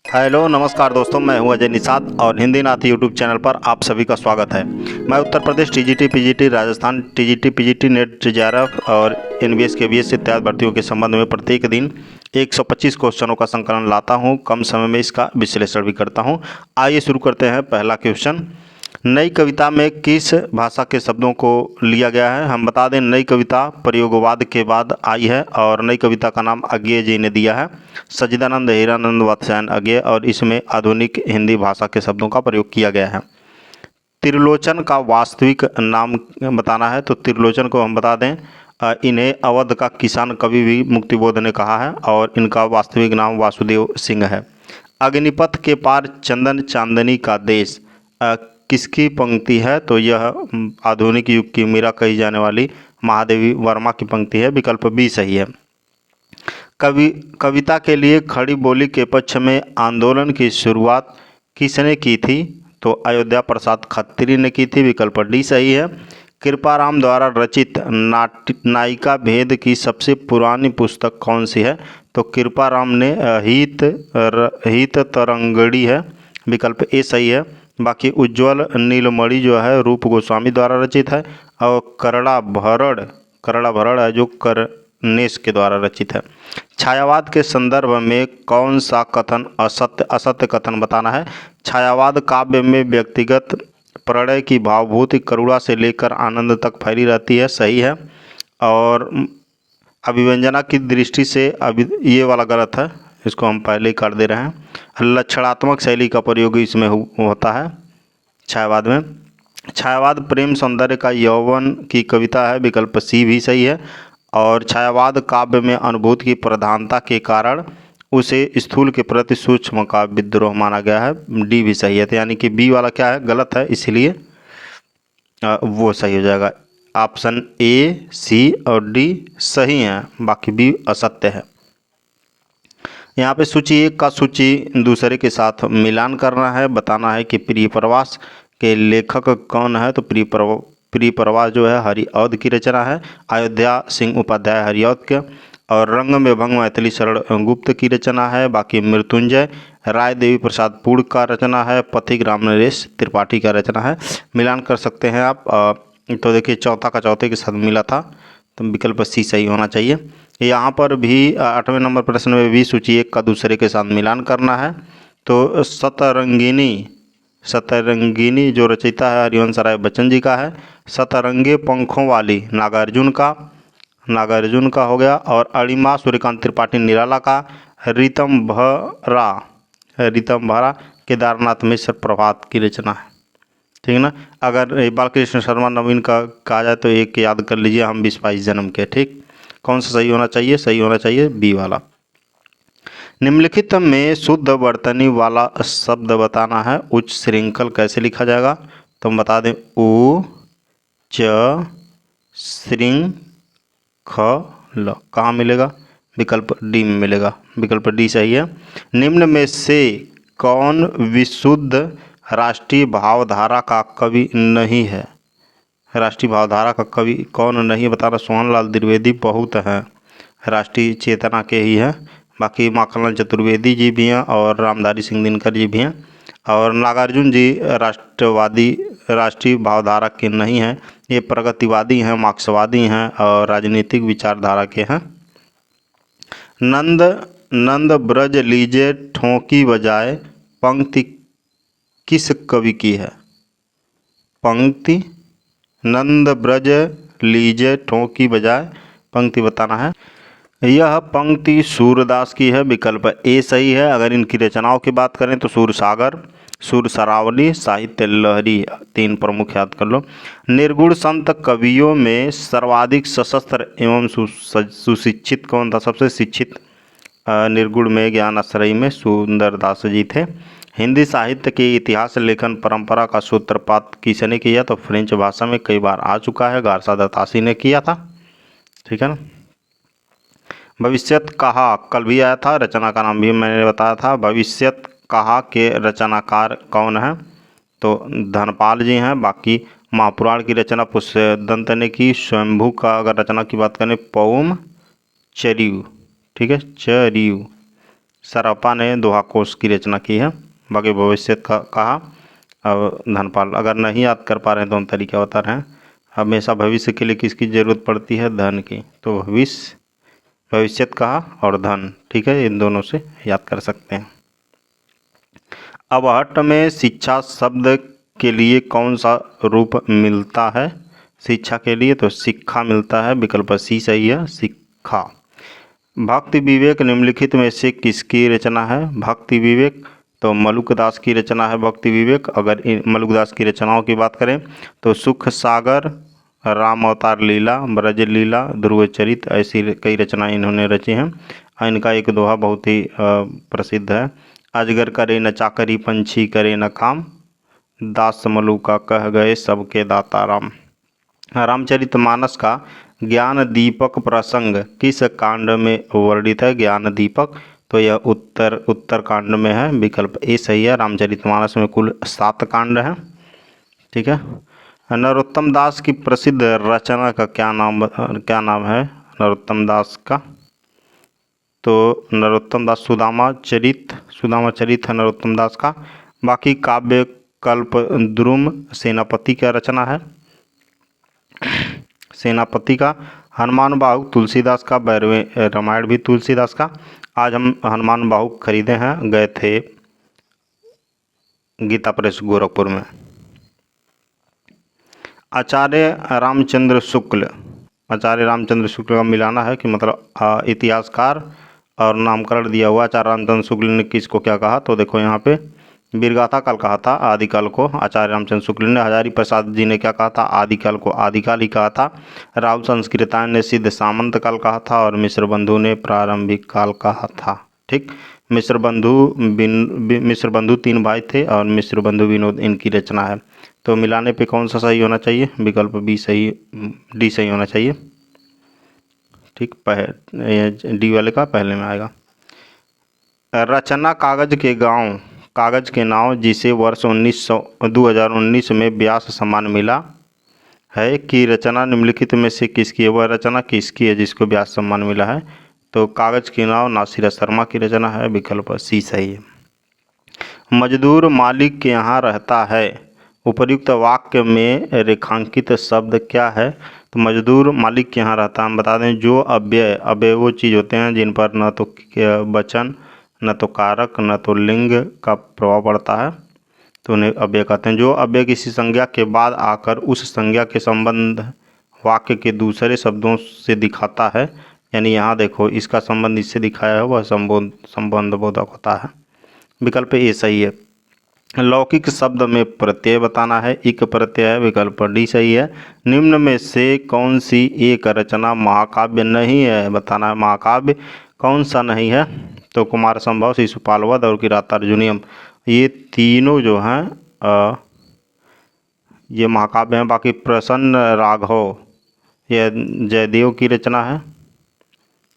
Hello नमस्कार दोस्तों, मैं हूं अजय निषाद और हिंदी नाथ यूट्यूब चैनल पर आप सभी का स्वागत है। मैं Uttar Pradesh TGT PGT, Rajasthan TGT PGT, NET JRF और एनबीएस केवीएस इत्यादि भर्तियों के संबंध में प्रत्येक दिन 125 क्वेश्चनों का संकलन लाता हूं। कम समय में इसका विश्लेषण भी करता हूं। आइए शुरू करते हैं। पहला क्वेश्चन, नई कविता में किस भाषा के शब्दों को लिया गया है? हम बता दें, नई कविता प्रयोगवाद के बाद आई है और नई कविता का नाम अज्ञेय जी ने दिया है। सच्चिदानंद हीरानंद वात्स्यायन अज्ञेय, और इसमें आधुनिक हिंदी भाषा के शब्दों का प्रयोग किया गया है। त्रिलोचन का वास्तविक नाम बताना है, तो त्रिलोचन को हम बता दें, इन्हें अवध का किसान कवि भी मुक्तिबोध ने कहा है और इनका वास्तविक नाम वासुदेव सिंह है। अग्निपथ के पार चंदन चांदनी का देश किसकी पंक्ति है? तो यह आधुनिक युग की मीरा कही जाने वाली महादेवी वर्मा की पंक्ति है। विकल्प बी सही है। कविता के लिए खड़ी बोली के पक्ष में आंदोलन की शुरुआत किसने की थी? तो अयोध्या प्रसाद खत्री ने की थी। विकल्प डी सही है। कृपाराम द्वारा रचित नायिका भेद की सबसे पुरानी पुस्तक कौन सी है? तो कृपाराम ने हित तरंगड़ी है। विकल्प ए सही है। बाकी उज्ज्वल नीलमणि जो है रूप गोस्वामी द्वारा रचित है और करड़ा भरण है जो करनेश के द्वारा रचित है। छायावाद के संदर्भ में कौन सा कथन असत्य कथन बताना है? छायावाद काव्य में व्यक्तिगत प्रणय की भावभूति करुणा से लेकर आनंद तक फैली रहती है। सही है। और अभिव्यंजना की दृष्टि से ये वाला गलत है, इसको हम पहले ही कर दे रहे हैं। लक्षणात्मक शैली का प्रयोग इसमें होता है छायावाद में। छायावाद प्रेम सौंदर्य का यौवन की कविता है। विकल्प सी भी सही है। और छायावाद काव्य में अनुभूति की प्रधानता के कारण उसे स्थूल के प्रति सूक्ष्म का विद्रोह माना गया है। डी भी सही है। तो यानी कि बी वाला क्या है, गलत है, इसलिए वो सही हो जाएगा। ऑप्शन ए, सी और डी सही हैं, बाकी बी असत्य है। यहाँ पे सूची एक का सूची दूसरे के साथ मिलान करना है। बताना है कि प्रिय प्रवास के लेखक कौन है? तो प्रिय प्रवास जो है हरिऔध की रचना है। अयोध्या सिंह उपाध्याय हरिऔध के। और रंग में भंग मैथिली शरण गुप्त की रचना है। बाकी मृत्युंजय राय देवी प्रसाद पूर्ण का रचना है। पथिक राम नरेश त्रिपाठी का रचना है। मिलान कर सकते हैं आप। तो देखिए, चौथा का चौथे के साथ मिला था, तो विकल्प सी सही होना चाहिए। यहाँ पर भी 8वें नंबर प्रश्न में भी सूची एक का दूसरे के साथ मिलान करना है। तो सतरंगिनी जो रचयिता है हरिवंश राय बच्चन जी का है। सतरंगे पंखों वाली नागार्जुन का हो गया। और अणिमा सूर्यकांत त्रिपाठी निराला का। रीतम भरा केदारनाथ मिश्र प्रभात की रचना है। ठीक है ना। अगर बालकृष्ण शर्मा नवीन का कहा जाए तो एक याद कर लीजिए, हम 2022 जन्म के। ठीक, कौन सा सही होना चाहिए? सही होना चाहिए बी वाला। निम्नलिखित में शुद्ध वर्तनी वाला शब्द बताना है। उच्च श्रृंखल कैसे लिखा जाएगा? तो हम बता दें, उ च श्रृंखल कहाँ मिलेगा? विकल्प डी में मिलेगा। विकल्प डी सही है। निम्न में से कौन विशुद्ध राष्ट्रीय भावधारा का कवि नहीं है? राष्ट्रीय भावधारा का कवि कौन नहीं बताना? सोहनलाल द्विवेदी बहुत हैं, राष्ट्रीय चेतना के ही हैं। बाकी माखनलाल चतुर्वेदी जी भी हैं और रामधारी सिंह दिनकर जी भी हैं। और नागार्जुन जी राष्ट्रीय भावधारा के नहीं हैं, ये प्रगतिवादी हैं, मार्क्सवादी हैं और राजनीतिक विचारधारा के हैं। नंद ब्रज लीजे ठोंकी बजाए पंक्ति किस कवि की है? पंक्ति नंद ब्रज लीजे ठोंकी बजाए पंक्ति बताना है। यह पंक्ति सूरदास की है। विकल्प ए सही है। अगर इनकी रचनाओं की बात करें तो सूरसागर, सूरसरावली, साहित्य लहरी, 3 प्रमुख याद कर लो। निर्गुण संत कवियों में सर्वाधिक सशस्त्र एवं सुशिक्षित कौन था? सबसे शिक्षित निर्गुण में ज्ञान आश्रय में सुंदरदास जी थे। हिंदी साहित्य के इतिहास लेखन परंपरा का सूत्रपात किसने किया? तो फ्रेंच भाषा में कई बार आ चुका है, गारसा दत्तासी ने किया था। ठीक है ना। भविष्यत कहा कल भी आया था, रचना का नाम भी मैंने बताया था। भविष्यत कहा के रचनाकार कौन है? तो धनपाल जी हैं। बाकी महापुराण की रचना पुष्यदंत ने की। स्वयंभू का अगर रचना की बात करें पौम चरियु, ठीक है, चरियु सरापा ने दोहा कोश की रचना की है। बाकी भविष्य का कहा अब धनपाल। अगर नहीं याद कर पा रहे हैं तो हम तरीका बता रहे हैं। हमेशा भविष्य के लिए किसकी ज़रूरत पड़ती है? धन की। तो भविष्यत कहा और धन, ठीक है, इन दोनों से याद कर सकते हैं। अवहट्ट में शिक्षा शब्द के लिए कौन सा रूप मिलता है? शिक्षा के लिए तो शिक्षा मिलता है, विकल्प सी सही है, शिक्षा। भक्ति विवेक निम्नलिखित में से किसकी रचना है? भक्ति विवेक तो मलुकदास की रचना है भक्ति विवेक। अगर मलुकदास की रचनाओं की बात करें तो सुख सागर, राम अवतार लीला, ब्रज लीला, ध्रुव चरित, ऐसी कई रचनाएं इन्होंने रची हैं। इनका एक दोहा बहुत ही प्रसिद्ध है। अजगर करे न चाकरी, पंछी करे न काम, दास मलुका कह गए सबके दाता राम। रामचरितमानस का ज्ञान दीपक प्रसंग किस कांड में वर्णित है? ज्ञान दीपक तो यह उत्तर कांड में है, विकल्प ए सही है। रामचरितमानस में कुल 7 कांड हैं, ठीक है। नरोत्तम दास की प्रसिद्ध रचना का क्या नाम है नरोत्तम दास का? तो नरोत्तम दास सुदामा चरित है नरोत्तम दास का। बाकी काव्य कल्प द्रुम सेनापति का रचना है, सेनापति का। हनुमान बाहु तुलसीदास का, भैरवी रामायण भी तुलसीदास का। आज हम हनुमान बाहु खरीदे हैं, गए थे गीता प्रेस गोरखपुर में। आचार्य रामचंद्र शुक्ल का मिलाना है कि मतलब इतिहासकार और नामकरण दिया हुआ। आचार्य रामचंद्र शुक्ल ने किसको क्या कहा? तो देखो यहाँ पे वीरगाथा काल कहा था आदिकाल को आचार्य रामचंद्र शुक्ल ने। हजारी प्रसाद जी ने क्या कहा था? आदिकाल को आदिकाल ही कहा था। राव संस्कृतायन ने सिद्ध सामंत काल कहा था और मिश्र बंधु ने प्रारंभिक काल कहा था, ठीक। मिश्र बंधु 3 भाई थे और मिश्र बंधु विनोद इनकी रचना है। तो मिलाने पे कौन सा सही होना चाहिए? विकल्प बी सही, डी सही होना चाहिए, ठीक। डी वाले का पहले में आएगा। रचना कागज के नाव जिसे वर्ष 2019 में व्यास सम्मान मिला है की रचना निम्नलिखित में से किसकी है? वह रचना किसकी है जिसको व्यास सम्मान मिला है? तो कागज के नाव नासिर शर्मा की रचना है, विकल्प सी सही है। मजदूर मालिक के यहाँ रहता है, उपर्युक्त वाक्य में रेखांकित शब्द क्या है? तो मजदूर मालिक के यहाँ रहता है। हम बता दें जो अव्यय वो चीज़ होते हैं जिन पर न तो वचन, न तो कारक, न तो लिंग का प्रभाव पड़ता है, तो उन्हें अव्यय कहते हैं। जो अव्यय किसी संज्ञा के बाद आकर उस संज्ञा के संबंध वाक्य के दूसरे शब्दों से दिखाता है, यानी यहाँ देखो इसका संबंध इससे दिखाया है, वह संबंध बोधक होता है, विकल्प ए सही है। लौकिक शब्द में प्रत्यय बताना है, इक प्रत्यय है, विकल्प डी सही है। निम्न में से कौन सी एक रचना महाकाव्य नहीं है? बताना है महाकाव्य कौन सा नहीं है? तो कुमार संभव, शिशुपाल वध और किरातार्जुनीयम, ये तीनों जो हैं ये महाकाव्य हैं। बाकी प्रसन्न राघव यह जयदेव की रचना है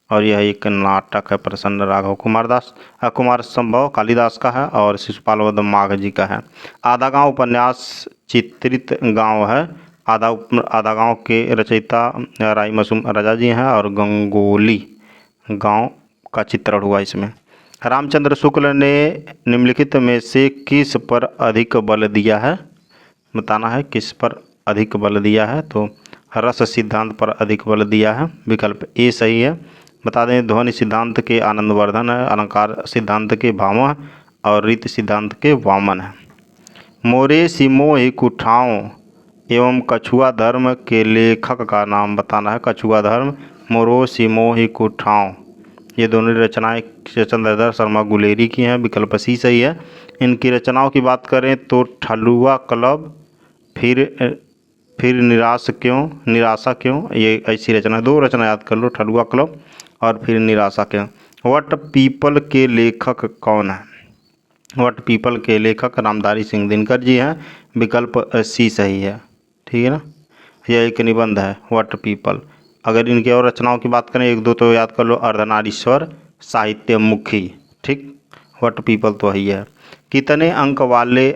और यह एक नाटक है प्रसन्न राघव। कुमार संभव कालिदास का है और शिशुपाल वध माघ जी का है। आधा गांव उपन्यास चित्रित गांव है। आधा गांव के रचयिता राई मासूम राजा जी हैं और गंगोली गांव का चित्रण हुआ इसमें। रामचंद्र शुक्ल ने निम्नलिखित में से किस पर अधिक बल दिया है? बताना है किस पर अधिक बल दिया है? तो रस सिद्धांत पर अधिक बल दिया है, विकल्प ए सही है। बता दें ध्वनि सिद्धांत के आनंदवर्धन है, अलंकार सिद्धांत के भामह और रीति सिद्धांत के वामन है। मोरे सिमो ही कुठाओं एवं कछुआ धर्म के लेखक का नाम बताना है। कछुआ धर्म, मोरो सिमो ही कुठाओं, ये दोनों रचनाएं चंद्रधर शर्मा गुलेरी की हैं, विकल्प सी सही है। इनकी रचनाओं की बात करें तो ठलुआ क्लब, फिर निराशा क्यों, ये ऐसी रचना, 2 रचना याद कर लो, ठलुआ क्लब और फिर निराशा क्यों। वट पीपल के लेखक कौन है? वट पीपल के लेखक रामधारी सिंह दिनकर जी हैं, विकल्प सी सही है, ठीक है ना। यह एक निबंध है वट पीपल। अगर इनकी और रचनाओं की बात करें 1-2 तो याद कर लो, अर्धनारीश्वर, साहित्यमुखी, ठीक। वट पीपल तो ही है। कितने अंक वाले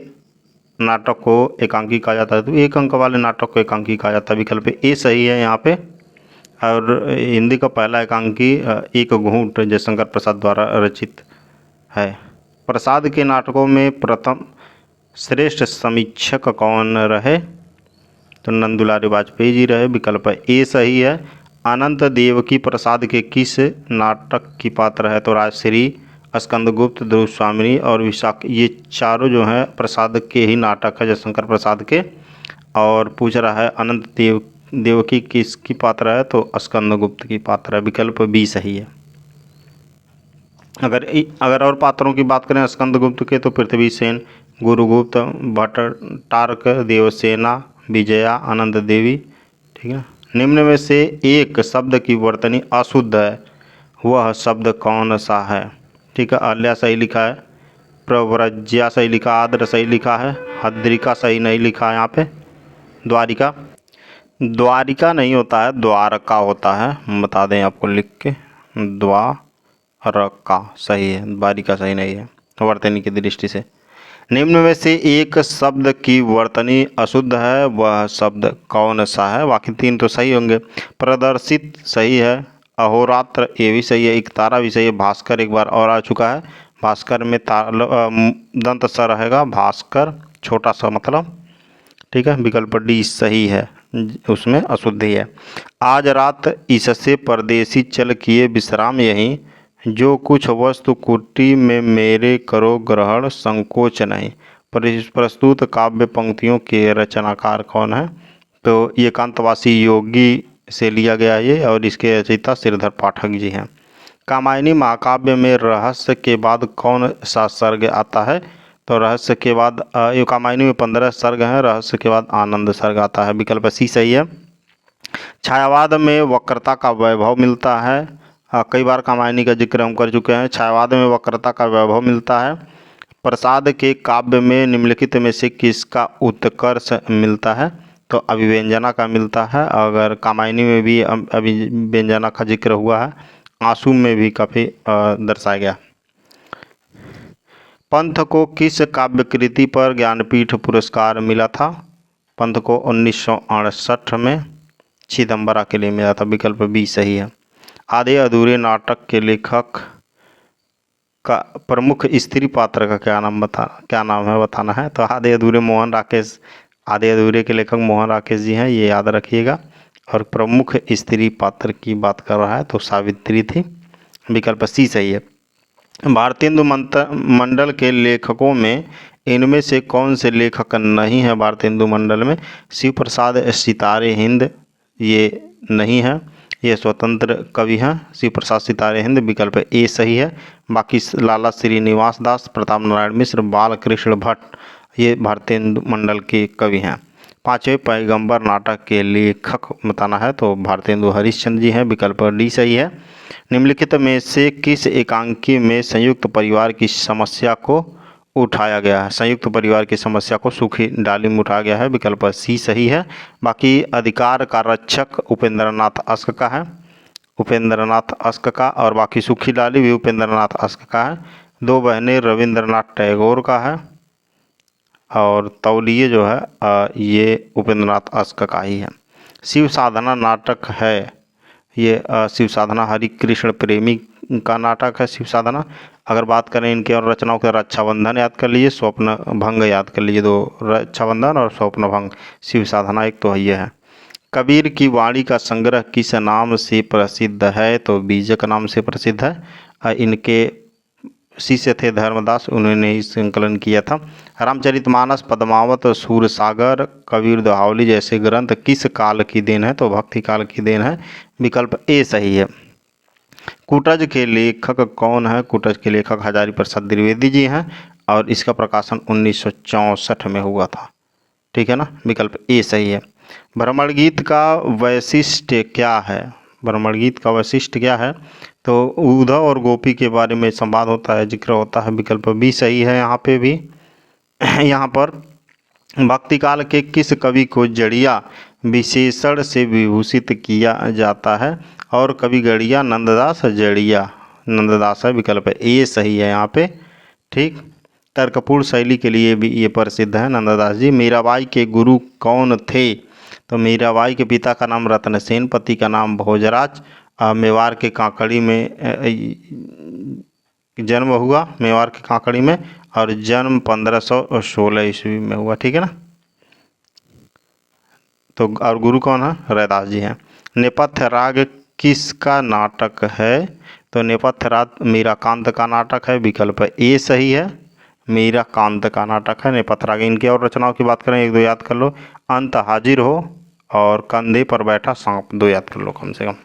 नाटक को एकांकी कहा जाता है? तो 1 अंक वाले नाटक को एकांकी कहा जाता है, विकल्प ए सही है यहाँ पे। और हिंदी का पहला एकांकी एक घूंट जयशंकर प्रसाद द्वारा रचित है। प्रसाद के नाटकों में प्रथम श्रेष्ठ समीक्षक कौन रहे? तो नंदुलारी वाजपेयी जी रहे। विकल्प ए सही है। अनंत देवकी प्रसाद के किस नाटक की पात्र है? तो राजश्री, स्कंदगुप्त, ध्रुव स्वामिनी और विशाख, ये चारों जो हैं प्रसाद के ही नाटक है, जयशंकर प्रसाद के। और पूछ रहा है अनंत देवकी किसकी पात्र है? तो स्कंदगुप्त की पात्र है। विकल्प बी सही है। अगर और पात्रों की बात करें स्कंदगुप्त के, तो पृथ्वी सेन, गुरुगुप्त, भट्टारक, देवसेना, विजया, आनंद देवी। ठीक है। निम्न में से एक शब्द की वर्तनी अशुद्ध है, वह शब्द कौन सा है? ठीक है। अहल्या सही लिखा है, प्रव्रज्या सही लिखा, आद्र सही लिखा है, हद्रिका सही नहीं लिखा है यहाँ पे। द्वारिका नहीं होता है, द्वारका होता है, बता दें आपको लिख के। द्वारका सही है, द्वारिका सही नहीं है वर्तनी की दृष्टि से। निम्न में से एक शब्द की वर्तनी अशुद्ध है, वह शब्द कौन सा है? बाकी तीन तो सही होंगे। प्रदर्शित सही है, अहोरात्र ये भी सही है, एक तारा भी सही है, भास्कर एक बार और आ चुका है, भास्कर में दंत स रहेगा, भास्कर छोटा सा मतलब। ठीक है। विकल्प डी सही है, उसमें अशुद्धि है। आज रात इससे परदेसी चल किए विश्राम यहीं, जो कुछ वस्तु कुटी में मेरे करो ग्रहण संकोच नहीं। प्रस्तुत काव्य पंक्तियों के रचनाकार कौन है? तो ये एकांतवासी योगी से लिया गया ये, और इसके रचयिता श्रीधर पाठक जी हैं। कामायनी महाकाव्य में रहस्य के बाद कौन सा सर्ग आता है? तो रहस्य के बाद ये कामायनी में 15 सर्ग हैं, रहस्य के बाद आनंद सर्ग आता है। विकल्प सी सही है। छायावाद में वक्रता का वैभव मिलता है, कई बार कामायनी का जिक्र हम कर चुके हैं। छायावाद में वक्रता का वैभव मिलता है। प्रसाद के काव्य में निम्नलिखित में से किसका उत्कर्ष मिलता है? तो अभिव्यंजना का मिलता है। अगर कामायनी में भी अभिव्यंजना का जिक्र हुआ है, आंसू में भी काफ़ी दर्शाया गया। पंथ को किस काव्य कृति पर ज्ञानपीठ पुरस्कार मिला था? पंथ को 1968 में चिदम्बरा के लिए मिला था। विकल्प बी सही है। आधे अधूरे नाटक के लेखक का प्रमुख स्त्री पात्र का क्या नाम है बताना है। तो आधे अधूरे मोहन राकेश, आधे अधूरे के लेखक मोहन राकेश जी हैं, ये याद रखिएगा। और प्रमुख स्त्री पात्र की बात कर रहा है तो सावित्री थी। विकल्प सी सही है। भारतेंदु मंडल के लेखकों में इनमें से कौन से लेखक नहीं है? भारतेंदु मंडल में शिव प्रसाद सितारे हिंद ये नहीं है, ये स्वतंत्र कवि हैं शिव प्रसाद सितारे हिंद। विकल्प ए सही है। बाकी लाला श्रीनिवास दास, प्रताप नारायण मिश्र, बालकृष्ण भट्ट ये भारतेंदु मंडल के कवि हैं। पांचवें पैगंबर नाटक के लेखक बताना है तो भारतेंदु हरिश्चंद्र जी हैं। विकल्प डी सही है। निम्नलिखित में से किस एकांकी में संयुक्त परिवार की समस्या को उठाया गया है? संयुक्त परिवार की समस्या को सूखी डाली में उठाया गया है। विकल्प सी सही है। बाकी अधिकार का रक्षक उपेंद्रनाथ अश्क का है, उपेंद्रनाथ अश्क का, और बाकी सूखी डाली भी उपेंद्रनाथ अश्क का है। दो बहनें रविंद्रनाथ टैगोर का है, और तौलिए जो है ये उपेंद्रनाथ अश्क का ही है। शिव साधना नाटक है, ये शिव साधना हरि कृष्ण प्रेमी का नाटक है शिव साधना। अगर बात करें इनके और रचनाओं के, रक्षाबंधन याद कर लीजिए, स्वप्न भंग याद कर लीजिए, दो रक्षाबंधन और स्वप्न भंग। शिव साधना एक तो ये है। कबीर की वाणी का संग्रह किस नाम से प्रसिद्ध है? तो बीजक नाम से प्रसिद्ध है। इनके शिष्य थे धर्मदास, उन्होंने ही संकलन किया था। रामचरितमानस, पद्मावत, सूरसागर, कबीर दोहावली जैसे ग्रंथ किस काल की देन है? तो भक्ति काल की देन है। विकल्प ए सही है। कूटज के लेखक कौन है? कूटज के लेखक हजारी प्रसाद द्विवेदी जी हैं, और इसका प्रकाशन 1964 में हुआ था। ठीक है ना। विकल्प ए सही है। भ्रमण गीत का वैशिष्ट क्या है? भ्रमण गीत का वैशिष्ट क्या है? तो उद्धव और गोपी के बारे में संवाद होता है, जिक्र होता है। विकल्प बी सही है। यहाँ पे भी यहाँ पर भक्ति काल के किस कवि को जड़िया विशेषण से विभूषित किया जाता है? और कवि गड़िया नंददास जड़िया नंददास है। विकल्प ए सही है यहाँ पे। ठीक। तर्कपूर्ण शैली के लिए भी ये प्रसिद्ध है नंददास जी। मीराबाई के गुरु कौन थे? तो मीराबाई के पिता का नाम रत्नसेन, पति का नाम भोजराज। मेवाड़ के काकड़ी में जन्म हुआ मेवाड़ की काकड़ी में, और जन्म 1516 ईस्वी में हुआ। ठीक है ना। तो और गुरु कौन है? रैदास जी हैं। नेपथ्य राग किसका नाटक है? तो नेपथ्य राग मीराकांत का नाटक है। विकल्प ए सही है, मीराकांत का नाटक है नेपथ्य राग। इनकी और रचनाओं की बात करें, एक दो याद कर लो, अंत हाजिर हो और कंधे पर बैठा सांप, दो याद कर लो कम से कम।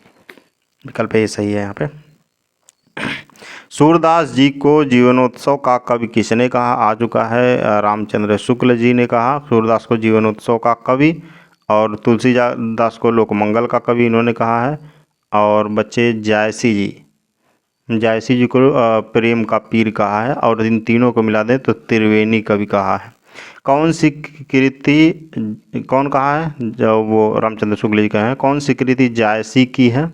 विकल्प ए सही है यहाँ पे। सूरदास जी को जीवनोत्सव का कवि किसने कहा? आ चुका है, रामचंद्र शुक्ल जी ने कहा सूरदास को जीवनोत्सव का कवि, और तुलसीदास को लोकमंगल का कवि इन्होंने कहा है। और बच्चे जायसी जी को प्रेम का पीर कहा है, और इन तीनों को मिला दें तो त्रिवेणी कवि कहा है। कौन सी कृति कौन कहा है? जो वो रामचंद्र शुक्ल जी कहे हैं। कौन सी कृति जायसी की है?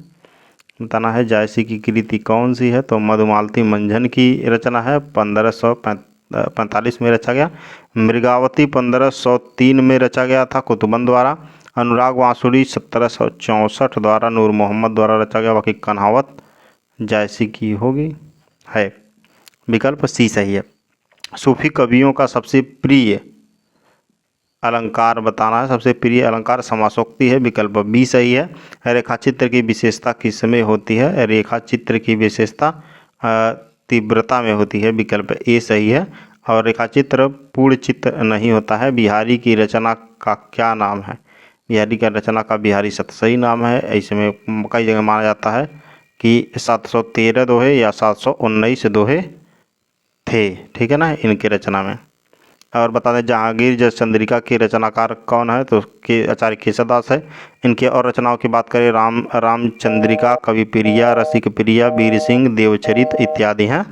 बताना है जायसी की कृति कौन सी है। तो मधुमालती मंझन की रचना है, 1545 में रचा गया। मृगावती 1503 में रचा गया था कुतुबन द्वारा। अनुराग बांसुरी 1764 द्वारा नूर मोहम्मद द्वारा रचा गया। बाकी कन्हावत जायसी की होगी है। विकल्प सी सही है। सूफी कवियों का सबसे प्रिय अलंकार बताना है। सबसे प्रिय अलंकार समासोक्ति है। विकल्प बी सही है। रेखा चित्र की विशेषता किसमें होती है? रेखा चित्र की विशेषता तीव्रता में होती है। विकल्प ए सही है। और रेखा चित्र पूर्ण चित्र नहीं होता है। बिहारी की रचना का क्या नाम है? बिहारी का रचना का बिहारी सतसई नाम है। ऐसे में कई जगह माना जाता है कि 713 दोहे या 719 दोहे थे। ठीक है ना, इनकी रचना में। और बता दें जहांगीर जस चंद्रिका के रचनाकार कौन है? तो के आचार्य केशवदास है। इनके और रचनाओं की बात करें, रामचंद्रिका, कवि प्रिया, रसिक प्रिया, वीर सिंह, देवचरित इत्यादि हैं।